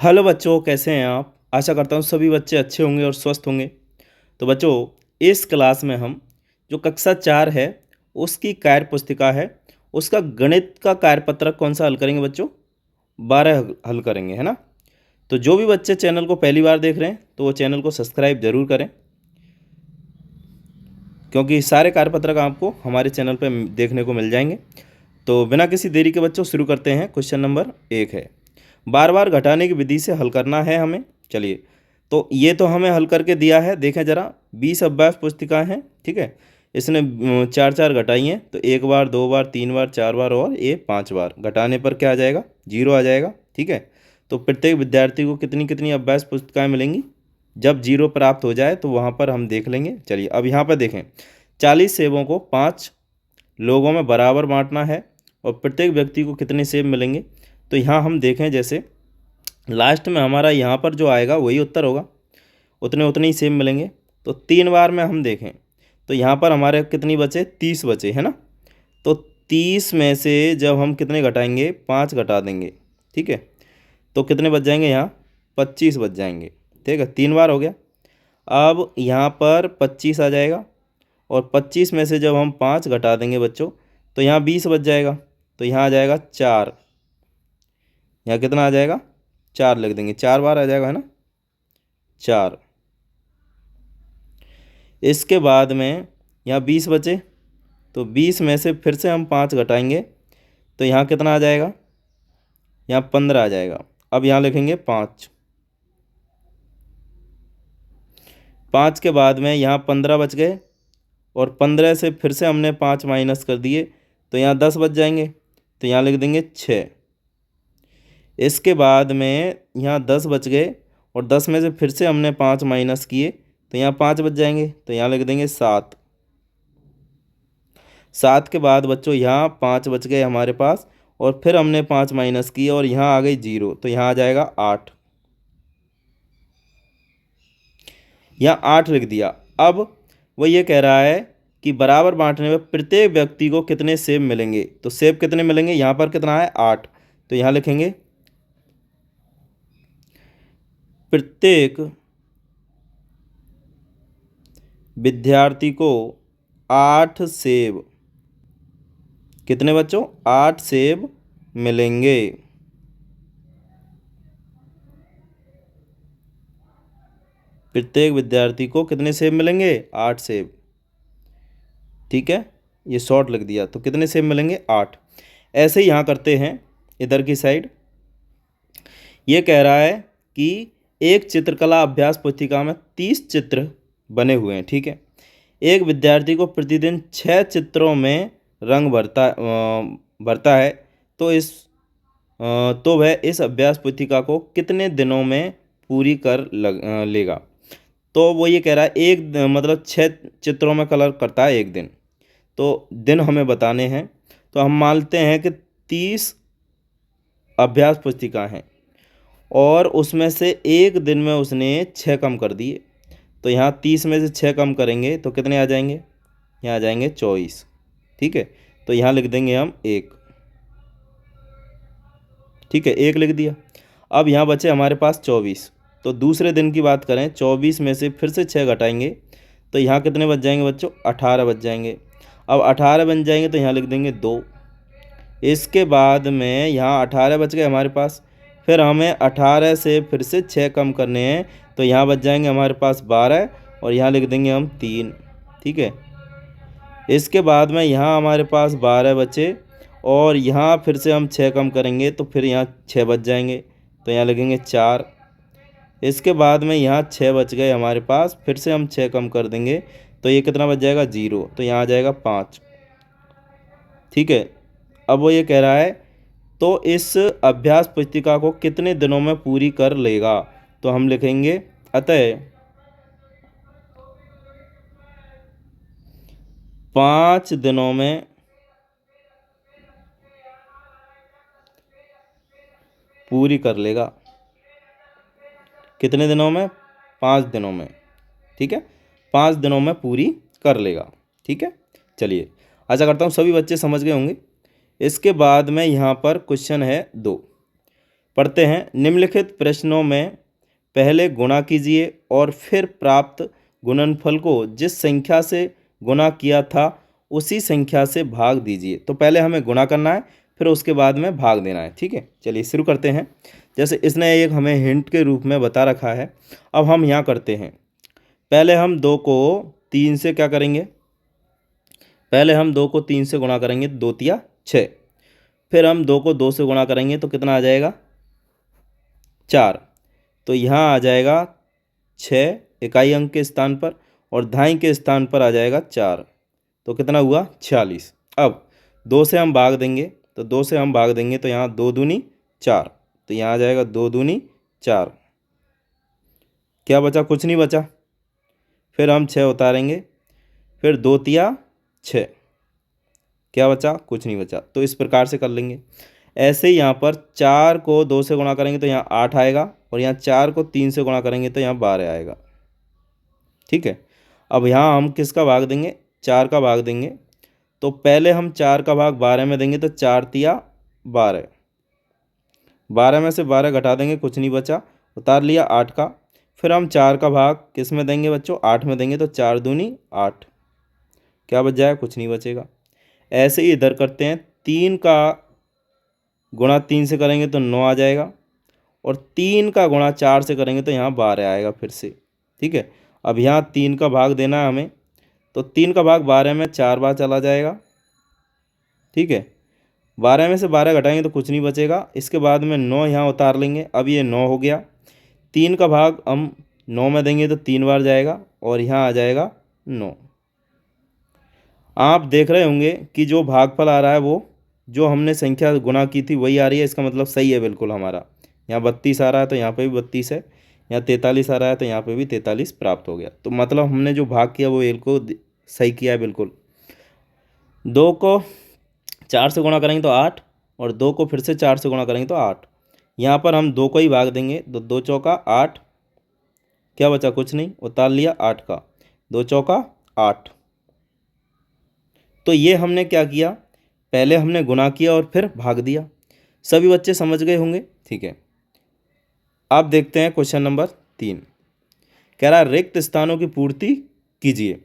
Hello बच्चों, कैसे हैं आप। आशा करता हूँ सभी बच्चे अच्छे होंगे और स्वस्थ होंगे। तो बच्चों, इस क्लास में हम जो कक्षा 4 है उसकी कार्य पुस्तिका है, उसका गणित का कार्यपत्रक कौन सा हल करेंगे बच्चों। 12 हल करेंगे, है ना। तो जो भी बच्चे चैनल को पहली बार देख रहे हैं तो वो चैनल को सब्सक्राइब जरूर करें, क्योंकि सारे कार्यपत्रक आपको हमारे चैनल पर देखने को मिल जाएंगे। तो बिना किसी देरी के बच्चों शुरू करते हैं। क्वेश्चन नंबर 1 है, बार बार घटाने की विधि से हल करना है हमें। चलिए, तो ये तो हमें हल करके दिया है। देखें ज़रा, 20 अभ्यास पुस्तिकाएँ हैं, ठीक है। इसने चार चार घटाई हैं, तो एक बार, दो बार, तीन बार, चार बार और ये 5 बार। घटाने पर क्या आ जाएगा? 0 आ जाएगा, ठीक है। तो प्रत्येक विद्यार्थी को कितनी कितनी अभ्यास पुस्तिकाएँ मिलेंगी? जब 0 प्राप्त हो जाए तो वहाँ पर हम देख लेंगे। चलिए, अब यहाँ पर देखें, 40 सेबों को 5 लोगों में बराबर बांटना है और प्रत्येक व्यक्ति को कितने सेब मिलेंगे। तो यहाँ हम देखें, जैसे लास्ट में हमारा यहाँ पर जो आएगा वही उत्तर होगा, उतने उतने ही सेब मिलेंगे। तो 3 बार में हम देखें तो यहाँ पर हमारे कितनी बचे? 30 बचे, है ना। तो 30 में से जब हम कितने घटाएंगे? 5 घटा देंगे, ठीक है। तो कितने बच जाएंगे? यहाँ 25 बच जाएंगे, ठीक है। 3 बार हो गया। अब यहाँ पर 25 आ जाएगा और 25 में से जब हम 5 घटा देंगे बच्चों तो यहाँ 20 बच जाएगा। तो यहाँ आ जाएगा 4। यहाँ कितना आ जाएगा? 4 लिख देंगे, 4 बार आ जाएगा, है ना, 4। इसके बाद में यहाँ 20 बचे, तो 20 में से फिर से हम 5 घटाएंगे तो यहाँ कितना आ जाएगा? यहाँ 15 आ जाएगा। अब यहाँ लिखेंगे 5। 5 के बाद में यहाँ 15 बच गए और 15 से फिर से हमने 5 माइनस कर दिए तो यहाँ 10 बच जाएंगे। तो यहाँ लिख देंगे 6। इसके बाद में यहाँ 10 बच गए और 10 में से फिर से हमने 5 माइनस किए तो यहाँ 5 बच जाएंगे। तो यहाँ लिख देंगे 7। 7 के बाद बच्चों यहाँ 5 बच गए हमारे पास और फिर हमने 5 माइनस किए और यहाँ आ गई 0, तो यहाँ आ जाएगा 8। यहाँ 8 लिख दिया। अब वो ये कह रहा है कि बराबर बांटने में प्रत्येक व्यक्ति को कितने सेब मिलेंगे। तो सेब कितने मिलेंगे? यहाँ पर कितना है? 8। तो यहाँ लिखेंगे प्रत्येक विद्यार्थी को 8 सेब, कितने बच्चों? 8 सेब मिलेंगे। प्रत्येक विद्यार्थी को कितने सेब मिलेंगे? 8 सेब, ठीक है। ये शॉर्ट लिख दिया। तो कितने सेब मिलेंगे? 8। ऐसे ही यहाँ करते हैं इधर की साइड। ये कह रहा है कि एक चित्रकला अभ्यास पुस्तिका में 30 चित्र बने हुए हैं, ठीक है। एक विद्यार्थी को प्रतिदिन 6 चित्रों में रंग भरता है तो तो वह इस अभ्यास पुस्तिका को कितने दिनों में पूरी कर लेगा। तो वो ये कह रहा है मतलब 6 चित्रों में कलर करता है एक दिन। तो दिन हमें बताने हैं। तो हम मानते हैं कि 30 अभ्यास पुस्तिका हैं और उसमें से एक दिन में उसने 6 कम कर दिए। तो यहाँ 30 में से 6 कम करेंगे तो कितने आ जाएंगे? यहाँ आ जाएंगे 24, ठीक है। तो यहाँ लिख देंगे हम 1, ठीक है, 1 लिख दिया। अब यहाँ बचे हमारे पास 24। तो दूसरे दिन की बात करें, 24 में से फिर से 6 घटाएंगे तो यहाँ कितने बच जाएंगे बच्चों? 18 बच जाएंगे। अब 18 बन जाएंगे तो यहाँ लिख देंगे 2। इसके बाद में यहाँ 18 बच गए हमारे पास। फिर हमें 18 से फिर से 6 कम करने हैं तो यहाँ बच जाएंगे हमारे पास 12 और यहाँ लिख देंगे हम 3, ठीक है। इसके बाद में यहाँ हमारे पास 12 बचे और यहाँ फिर से हम 6 कम करेंगे तो फिर यहाँ 6 बच जाएंगे तो यहाँ लिखेंगे 4। इसके बाद में यहाँ 6 बच गए हमारे पास, फिर से हम 6 कम कर देंगे तो ये कितना बच जाएगा? 0। तो यहाँ आ जाएगा 5, ठीक है। अब वो ये कह रहा है तो इस अभ्यास पुस्तिका को कितने दिनों में पूरी कर लेगा। तो हम लिखेंगे अतः 5 दिनों में पूरी कर लेगा। कितने दिनों में? 5 दिनों में, ठीक है। 5 दिनों में पूरी कर लेगा, ठीक है। चलिए, आशा करता हूँ सभी बच्चे समझ गए होंगे। इसके बाद में यहाँ पर क्वेश्चन है 2। पढ़ते हैं। निम्नलिखित प्रश्नों में पहले गुणा कीजिए और फिर प्राप्त गुणनफल को जिस संख्या से गुणा किया था उसी संख्या से भाग दीजिए। तो पहले हमें गुणा करना है, फिर उसके बाद में भाग देना है। ठीक है, चलिए शुरू करते हैं। जैसे इसने एक हमें हिंट के रूप में बता रखा है, अब हम यहाँ करते हैं। पहले हम 2 को 3 से क्या करेंगे, पहले हम 2 को 3 से गुणा करेंगे, 2 तिया 6। फिर हम 2 को 2 से गुणा करेंगे तो कितना आ जाएगा, 4। तो यहाँ आ जाएगा 6 इकाई अंक के स्थान पर और दहाई के स्थान पर आ जाएगा 4। तो कितना हुआ, 46। अब 2 से हम भाग देंगे, तो 2 से हम भाग देंगे तो यहाँ 2 दूनी 4, तो यहाँ आ जाएगा 2 दूनी 4। क्या बचा, कुछ नहीं बचा। फिर हम 6 उतारेंगे, फिर 2 तिया 6, क्या बचा, कुछ नहीं बचा। तो इस प्रकार से कर लेंगे। ऐसे ही यहाँ पर 4 को 2 से गुणा करेंगे तो यहाँ 8 आएगा और यहाँ 4 को 3 से गुणा करेंगे तो यहाँ 12 आएगा। ठीक है, अब यहाँ हम किसका भाग देंगे, 4 का भाग देंगे। तो पहले हम 4 का भाग 12 में देंगे तो 4 तिया 12, 12 में से 12 घटा देंगे, कुछ नहीं बचा, उतार लिया 8 का। फिर हम 4 का भाग किस में देंगे बच्चों, 8 में देंगे, तो 4 दूनी 8, क्या बच जाएगा, कुछ नहीं बचेगा। ऐसे ही इधर करते हैं, 3 का गुणा 3 से करेंगे तो 9 आ जाएगा और 3 का गुणा 4 से करेंगे तो यहाँ 12 आएगा फिर से। ठीक है, अब यहाँ 3 का भाग देना है हमें, तो 3 का भाग 12 में 4 बार चला जाएगा। ठीक है, 12 में से 12 घटाएंगे तो कुछ नहीं बचेगा। इसके बाद में 9 यहाँ उतार लेंगे, अब ये 9 हो गया। 3 का भाग हम 9 में देंगे तो 3 बार जाएगा और यहाँ आ जाएगा 9। आप देख रहे होंगे कि जो भागफल आ रहा है वो जो हमने संख्या गुणा की थी वही आ रही है। इसका मतलब सही है बिल्कुल हमारा। यहाँ 32 आ रहा है तो यहाँ पे भी 32 है, यहाँ 43 आ रहा है तो यहाँ पे भी 43 प्राप्त हो गया। तो मतलब हमने जो भाग किया वो बिल्कुल सही किया है बिल्कुल। 2 को 4 से गुणा करेंगे तो 8 और 2 को फिर से 4 से गुणा करेंगे तो 8। यहाँ पर हम 2 को ही भाग देंगे तो 2 चौका 8, क्या बचा, कुछ नहीं, उतार लिया 8 का, 2 चौका 8। तो ये हमने क्या किया, पहले हमने गुणा किया और फिर भाग दिया। सभी बच्चे समझ गए होंगे। ठीक है, अब देखते हैं क्वेश्चन नंबर 3। कह रहा है रिक्त स्थानों की पूर्ति कीजिए।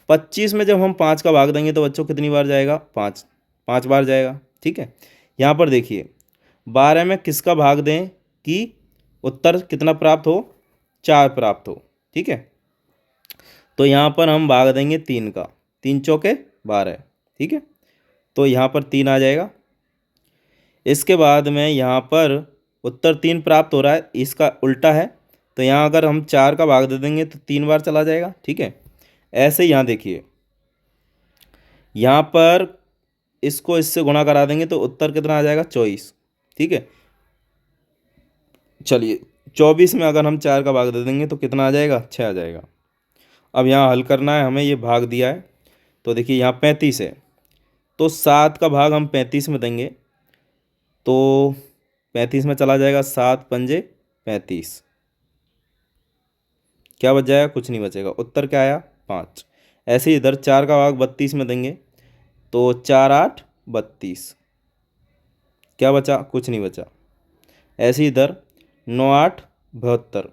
25 में जब हम 5 का भाग देंगे तो बच्चों कितनी बार जाएगा, 5 बार जाएगा। ठीक है, यहाँ पर देखिए 12 में किसका भाग दें कि उत्तर कितना प्राप्त हो, 4 प्राप्त हो। ठीक है, तो यहाँ पर हम भाग देंगे 3 का, 3 चौके 12। ठीक है, तो यहाँ पर 3 आ जाएगा। इसके बाद में यहाँ पर उत्तर 3 प्राप्त हो रहा है, इसका उल्टा है, तो यहाँ अगर हम 4 का भाग दे देंगे तो 3 बार चला जाएगा। ठीक है, ऐसे यहाँ देखिए, यहाँ पर इसको इससे गुणा करा देंगे तो उत्तर कितना आ जाएगा, 24। ठीक है, चलिए 24 में अगर हम 4 का भाग दे देंगे तो कितना आ जाएगा, 6 आ जाएगा। अब यहाँ हल करना है हमें, ये भाग दिया है तो देखिए यहाँ 35 है, तो 7 का भाग हम 35 में देंगे तो 35 में चला जाएगा, 7 पंजे 35, क्या बच जाएगा, कुछ नहीं बचेगा। उत्तर क्या आया, 5। ऐसे ही इधर 4 का भाग 32 में देंगे तो 4 8 32, क्या बचा, कुछ नहीं बचा। ऐसे ही इधर 9 8 72,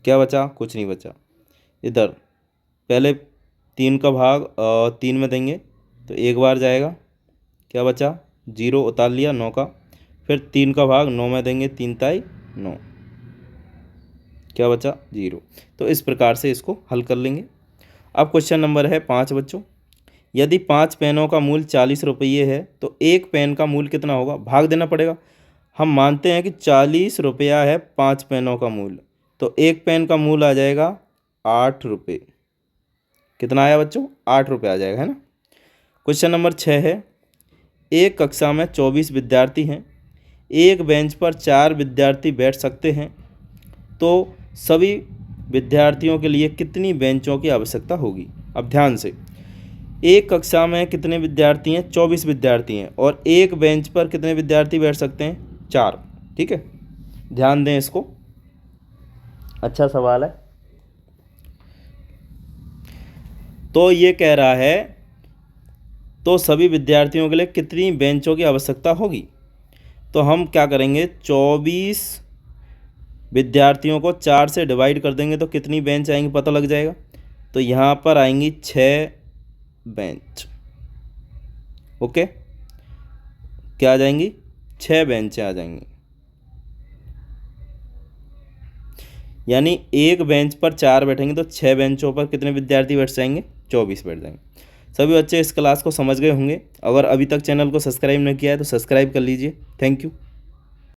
क्या बचा, कुछ नहीं बचा। इधर पहले 3 का भाग 3 में देंगे तो 1 बार जाएगा, क्या बचा, 0, उतार लिया 9 का। फिर 3 का भाग 9 में देंगे, 3 ताई 9, क्या बचा, 0। तो इस प्रकार से इसको हल कर लेंगे। अब क्वेश्चन नंबर है 5 बच्चों। यदि 5 पेनों का मूल्य 40 रुपये है तो एक पेन का मूल्य कितना होगा, भाग देना पड़ेगा। हम मानते हैं कि 40 रुपया है 5 पेनों का मूल्य, तो एक पेन का मूल्य आ जाएगा 8 रुपये। कितना आया बच्चों, 8 रुपये आ जाएगा, है ना। क्वेश्चन नंबर 6 है, एक कक्षा में 24 विद्यार्थी हैं, एक बेंच पर 4 विद्यार्थी बैठ सकते हैं, तो सभी विद्यार्थियों के लिए कितनी बेंचों की आवश्यकता होगी। अब ध्यान से, एक कक्षा में कितने विद्यार्थी हैं, 24 विद्यार्थी हैं और एक बेंच पर कितने विद्यार्थी बैठ सकते हैं, 4। ठीक है, ध्यान दें इसको, अच्छा सवाल है। तो ये कह रहा है तो सभी विद्यार्थियों के लिए कितनी बेंचों की आवश्यकता होगी। तो हम क्या करेंगे, 24 विद्यार्थियों को 4 से डिवाइड कर देंगे तो कितनी बेंच आएंगी पता लग जाएगा। तो यहाँ पर आएंगी 6 बेंच। ओके, क्या आ जाएंगी, 6 बेंचें आ जाएंगी। यानी एक बेंच पर 4 बैठेंगे तो 6 बेंचों पर कितने विद्यार्थी बैठ जाएंगे, 24 बैठ जाएंगे। सभी बच्चे इस क्लास को समझ गए होंगे। अगर अभी तक चैनल को सब्सक्राइब नहीं किया है तो सब्सक्राइब कर लीजिए। Thank you.